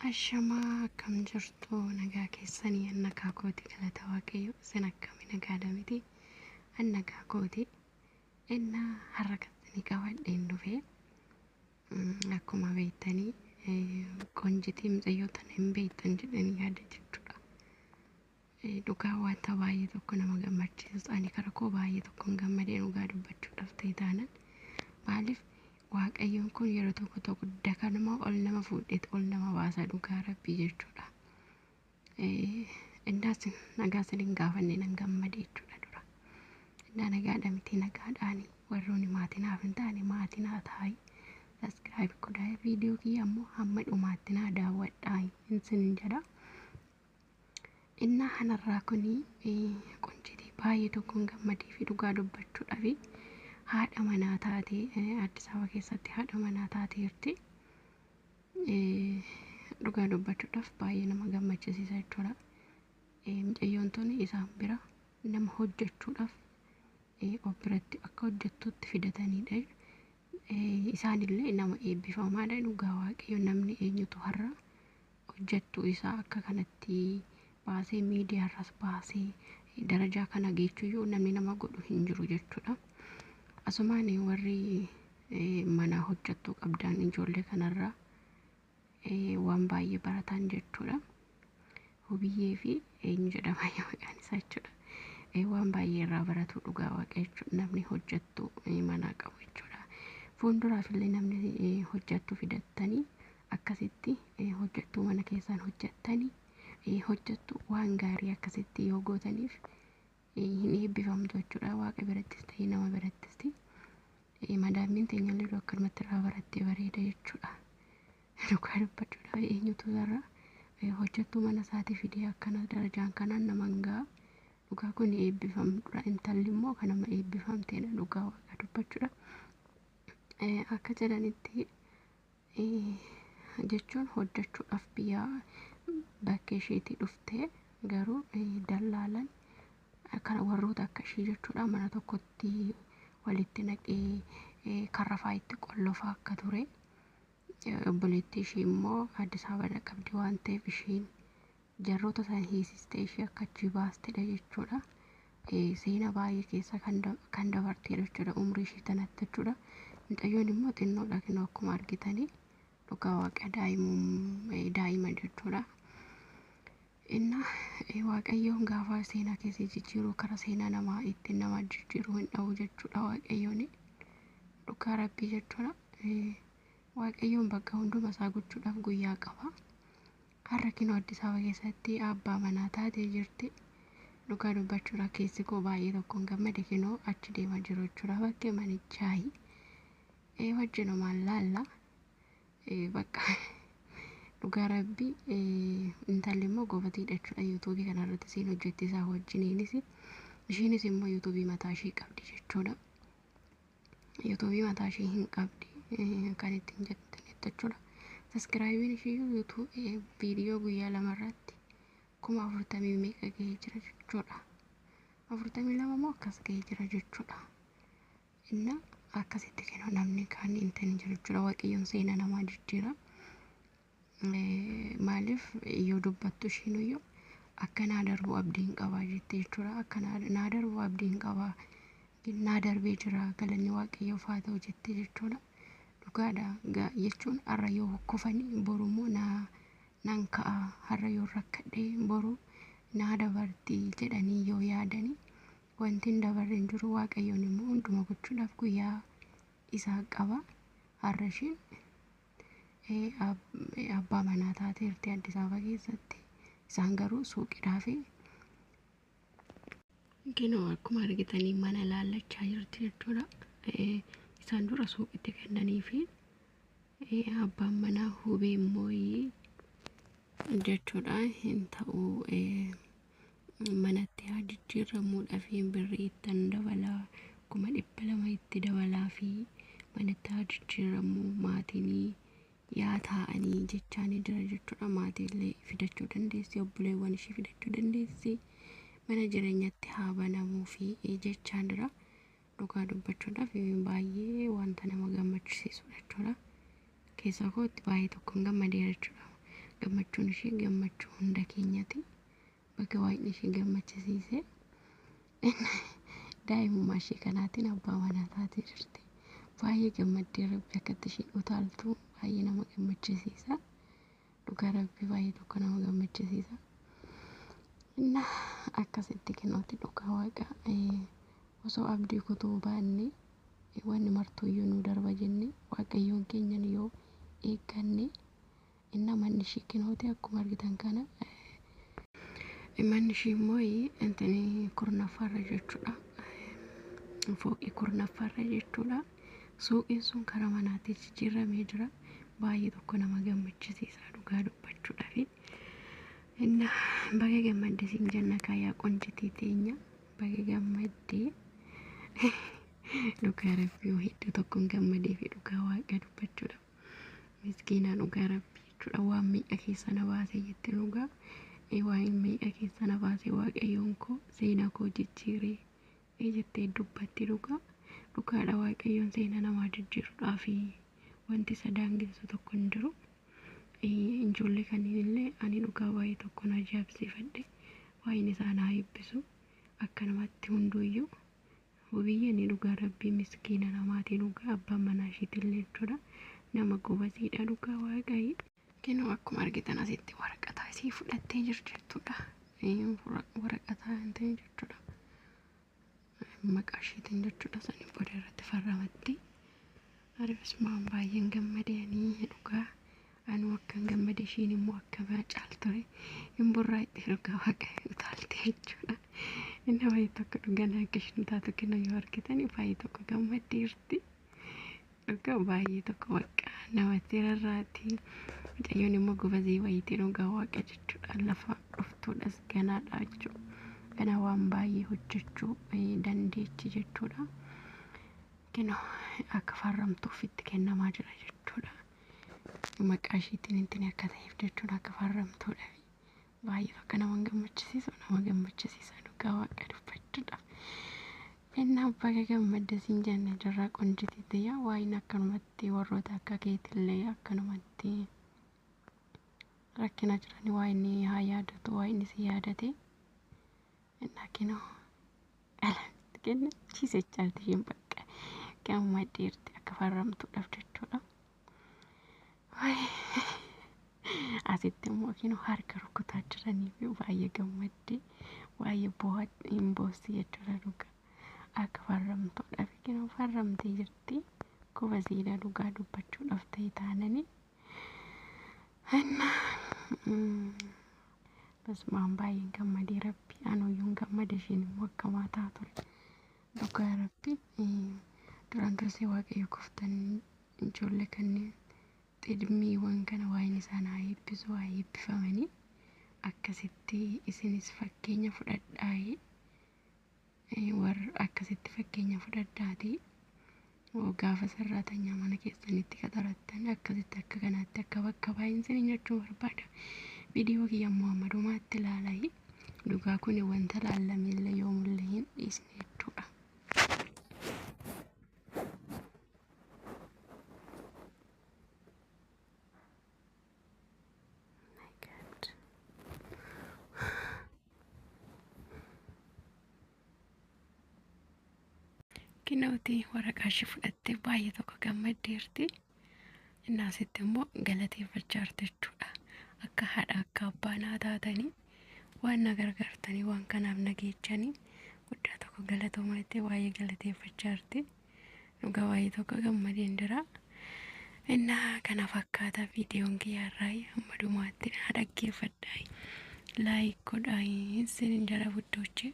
Ashamaa akkam jirtu nagaa keessanii annakaa kooti galata waaqayyo isin akkami nagaadha miti annakaa kooti inna harrakatanii qabadheen dhufe akkuma beektanii qonjitii mucayyoota hin beektan jedhanii yaada jechuudha. Dhugaa wanta baay'ee tokko nama gammachiisu ani kara koo baay'ee tokkoon gammadee dhugaa dubbachuudhaaf ta'e taanan maaliif waaqayyoon kun yeroo tokko dakanuma ol nama fuudheet ol nama baasa dhugaa rabbii jechuudha. Indaas nagaa saniin gaafanne nan gammade jechuudha dura. Indaa nagaadha miti nagaadhaani warroonni maatinaaf hin taane maatinaa taa'ii subscribe godhaa viidiyoo kiyya ammoo hamma dhumaatti naa daawwadhaa isin jedha. Inna kanarraa kuni qonjitii baay'ee tokkoon gammadee fi dhugaa dubbachuudhaafi haadha manaa taatee Addis Ababa keessatti haadha manaa taateerti. Dhugaa dubbachuudhaaf baay'ee nama gammachiisa jechuudha. Mucayyoon tuni isaan bira nama hojjechuudhaaf of biratti akka hojjettuutti fidatanidha. Isaanillee nama eebbifamaadha dhugaa waaqayyo namni eenyutu har'a hojjettuu isaa akka kanatti baasee miidiyaarras baasee darajaa kana geechuyyuu namni nama godhu hin jiru jechuudha. Asumaan warri mana hojjettuu qabdan ijoollee kanarraa waan baay'ee baratan jechuudha. Hubiyyee fi eenyu jedhama maqaan isaa jechuudha. Waan baay'ee irraa baratu dhugaa waaqayyo namni hojjettuu mana qabu jechuudha. Fuulduraafillee namni hojjettuu fidattanii akkasitti hojjettuu mana keessaan hojjettanii hojjettuu waan gaarii akkasitti yoo gootaniif hin eebbifamtu jechuudha. Waaqa birattis ta'ee nama birattis madaamiin teenyallee akkanumatti irraa barattee bareeda jechuudha. Dhugaa dubbachuudhaaf eenyutu irra hojjettuu mana isaatii fidee akkana darajaan kanaan nama ga'a. Dhugaa kun eebbifamtuudha. Intalli immoo kanama eebbifamteedha dhugaa waaqa dubbachuudha. Akka jedhanitti jechuun hojjechuudhaaf biyya bakkee isheetii dhuftee garuu dallaalan kana warroota akka ishee jechuudha mana tokkotti walitti naqee karrafaa itti qollofaa akka ture. Obboleettii ishee immoo Addis Ababa qabdi waan ta'eef isheen jarroota san hiisistee ishee akka achi baastedha jechuudha. Seenaa baay'ee keessa kan dabarteedha jechuudha umrii ishee tanatti jechuudha. Mucayyoon immoo xinnoodha kinoo akkuma argitanii dhugaa waaqa daa'ima jechuudha. Inna waaqayyoon gaafa seenaa keessa jijjiiruu kara seenaa namaa ittiin nama jijjiiruu hin dhabu jechuudha waaqayyoon dhugaa rabbii jechuudha. Waaqayyoon bakka hunduma isaa gochuudhaaf guyyaa qaba. Har'a kinoo Addis Ababa keessatti abbaa manaa taatee jirti. Dhugaa dubbachuudhaaf keessi koo baay'ee tokkoon gammade kinoo achi deemaa jiru jechuudha bakkee manichaayi. Wajjinumaan laalla bakka dhugaa rabbii intalli immoo goofatiidha jechuudha. Yuutuubii kanarratti isiin hojjetti isaa wajjiniinis isheenis immoo yuutuubii mataa ishee qabdi jechuudha. Yuutuubii mataa ishee hin qabdi kan ittiin jettanitti jechuudha. Saskiraayibiin ishee yuutuubii viidiyoo guyyaa lamarratti 40,000 meeqa gahee jira jechuudha. 42 moo akkas gahee jira jechuudha. Inna akkasitti kennu namni kan intan jiru jechuudha. Waaqayyoon seenaa namaa jijjiira. Maaliif yoo dubbattu ishiinuyyuu akka naa darbu abdiin qabaa jettee jechuudha. Akka naa darbu abdiin qabaa naa darbee jira galanni waaqayyoof haa ta'u jettee jechuudha. Dhugaadha jechuun har'a yoo kufanii borummoo nan ka'a har'a yoo rakkadhee boru naa dabartii jedhanii yoo yaadanii wanti hin dabarre hin jiru. Waaqayyoon immoo hunduma gochuudhaaf guyyaa isaa qaba. Har'a isheen abbaa manaa taateerti Addis Ababa keessatti. Isaan garuu suuqidhaa fi kinoo akkuma argitanii mana laallachaa jirti jechuudha. Isaan dura suuqitti kennanii fi abbaan manaa hubee immoo jechuudha hin ta'u manatti haa jijjiiramuudhaaf birrii ittiin dabalaa 200 itti dabalaa fi manatti haa jijjiiramu maatiin yaa taa'anii jechaanii jira jechuudha. Maatiillee fidachuu dandeessi obboleewwan ishee fidachuu dandeessi mana jireenyatti haa banamuu fi jechaan jira. Dhugaa dubbachuudhaaf baay'ee wanta nama gammachiisudha jechuudha. Keessa kootti baay'ee tokkoon gammadee jechuudha. gammachuun ishee gammachuu hunda keenyati. Bakka waa'ee ishee gammachisiise daa'imummaa ishee kanaatiin abbaa manaa taatee jirti. Baay'ee gammaddee Rabbi akkatti isheen utaaltu baay'ee nama gammachisiisa. Dhugaa Rabbi baay'ee tokko nama gammachisiisa. Inna akkasitti kennooti dhugaa waaqa osoo abdii kutuu baanne wanni martuuyyuu nu darba jenne waaqayyoon keenyan yoo eegganne inna manni ishee kennooti akkuma argitan kana manni ishee immoo intini kurnaffaarra jechuudha. Fooqii kurnaffaarra jechuudha. Suuqiin sun karaa manaatii jijjiiramee jira. Baay'ee tokko nama gammachisiisa dhugaa dubbachuudhaaf. Inna baga gammadde siin jenna kaayaa qonjitii teenya baga gammadde dhugaa Rabbii hedduu tokkoon gammadee fi dhugaa waaqa dubbachuudhaaf. Miskiinaa dhugaa Rabbii jechuudha. Waan miidha keessa na baasee jette dhugaa waan miidha keessa na baasee waaqayyoon koo seenaa koo jijjiiree jettee dubbatti dhugaadha. Waaqayyoon seenaa namaa jijjiiruudhaaf wanti isa daangessu tokko hin jiru. Ijoollee kanneenillee ani dhugaa baay'ee tokkoon ajaa'ibsiifadhe waa'een isaa na eebbisu akkanumatti hunduuyyuu biyyeen dhugaa Rabbii miskiina namaatii dhugaa abbaan manaa isheetillee jechuudha. Nama gobasiidha dhugaa waaqayyo. Kenoo akkuma argitan asitti waraqataa isii fudhattee jirti jechuudha. Waraqataa hin ta'in jechuudha. Maqaa isheetiin jechuudha sanii booda irratti farramatti. Arifismaan baay'een gammadanii dhugaa. Anu akkan gammade ishiin immoo akka caaltu ture. Hin burraa itti dhugaa waaqayyo utaalte jechuudha. Inna baay'ee tokko dhugaan akka ishiin taatu kenna yoo argitan baay'ee tokko gammaddee jirti. Dhugaa baay'ee tokko bakka namatti rarraati. Mucayyoon immoo gubazii wayiitii dhugaa waaqa jechuudha. Lafa dhuftuudhas ganaadha jechuudha. Gana waan baay'ee hojjechuu dandeechi jechuudha. Kenoo akka farramtuuf itti kennamaa jira jechuudha. Maqaa isheetiin intini akka ta'eef jechuudha akka farramtuudha. Baay'ee tokko nama gammachisiisa dhugaa waaqa dubbachuudhaaf. Inna baga gammadde siin jenna jirra qonjitii ta'e waa'een akkanumatti warroota akka keetillee akkanumatti rakkina jiranii waa'een haa yaadatu waa'een si yaadate. Inna kenoo qalamti kenna ciisechaalti isheen bakka gammaddeerti akka farramtuudhaaf jechuudha. Asitti immoo kenoo harka rukutaa jiranii fi baay'ee gammadde baay'ee hin boossi jechuudha dhugaa. Akka farramtuudhaaf kenoo farramtee jirti. Gubasiidha dhugaa dubbachuudhaaf ta'e taanani. Inna basmaan baay'een gammadee Rabbi anuyyuun gammade isheen immoo akkamaa taatu dhugaa Rabbi. Duraan dursee waaqayyo koftan ijoollee kanneen xidmiiwwan kana waa'een isaan haa eebbisu haa eebbifamanii akkasitti isinis fakkeenya fudhadhaa warra akkasitti fakkeenya fudhadhaati gaafa sararatanyaa mana keessanitti qaxarattan akkasitti akka kanaatti akka bakka baay'een isin jechuu barbaada. Viidiyoo kiyya Muhammadumaatti ilaalaa dhugaa kun wanta laallameellee yoomullee hin dhiisne jechuudha. Kinooti waraqaa ishee fudhattee baay'ee tokko gammaddeerti. Inni asitti immoo galateeffachaa jirti jechuudha. Akka haadha akka abbaa naa taatanii waan na gargaartanii waan kanaaf na geechanii guddaa tokko galatoomaa itti baay'ee galateeffachaa jirti. Dhugaa baay'ee tokko gammadeen jira. Inna kana fakkaata viidiyoon kiyyaarraa Muhammadumaatti na dhaggeeffadhaa. Laayik godhaa isin jala buddoochee.